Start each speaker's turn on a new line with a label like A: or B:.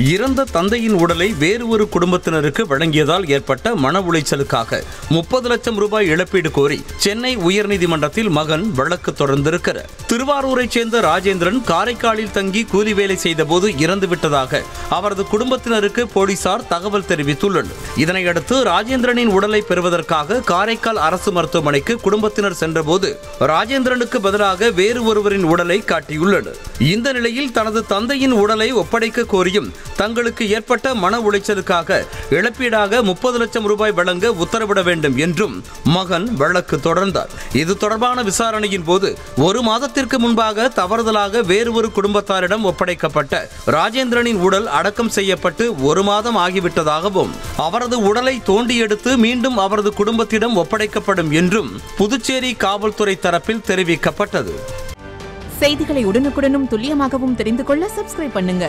A: இறந்த தந்தையின் உடலை வேறு ஒரு குடும்பத்தினருக்கு வழங்கியதால் ஏற்பட்ட மன உளைச்சலுக்காக 30 லட்சம் ரூபாய் இழப்பீடு கோரி சென்னை உயர்நீதிமன்றத்தில் மகன் வழக்கு தொடர்ந்திருக்கிறார். திருவாரூரைச் சேர்ந்த ராஜேந்திரன் காரைக்காலில் தங்கி கூலி வேலை செய்தபோது இறந்துவிட்டதாக அவரது குடும்பத்தினருக்கு போலீசார் தகவல் தெரிவித்துள்ளனர். இதனையடுத்து ராஜேந்திரனின் உடலை பெறுவதற்காக காரைக்கால் அரசு மருத்துவமனைக்கு குடும்பத்தினர் சென்றபோது ராஜேந்திரனுக்கு பதிலாக வேறு ஒருவரின் உடலை காட்டியுள்ளனர். இந்த நிலையில் தனது தந்தையின் உடலை ஒப்படைக்க கோரியும் தங்களுக்கு ஏற்பட்ட மன உளைச்சலுக்காக இழப்பீடாக 30 லட்சம் ரூபாய் வழங்க உத்தரவிட வேண்டும் என்றும் மகன் வழக்கு தொடர்ந்தார். இது தொடர்பான விசாரணையின் போது 1 மாதத்திற்கு முன்பாக தவறுதலாக வேறு ஒரு குடும்பத்தாரிடம் ஒப்படைக்கப்பட்ட ராஜேந்திரனின் உடல் அடக்கம் செய்யப்பட்டு 1 மாதம் ஆகிவிட்டதாகவும் அவரது உடலை தோண்டி எடுத்து மீண்டும் அவரது குடும்பத்திடம் ஒப்படைக்கப்படும் என்றும் புதுச்சேரி காவல்துறை தரப்பில் தெரிவிக்கப்பட்டது.
B: செய்திகளை உடனுக்குடனும் துல்லியமாகவும் தெரிந்து கொள்ள சப்ஸ்கிரைப் பண்ணுங்க.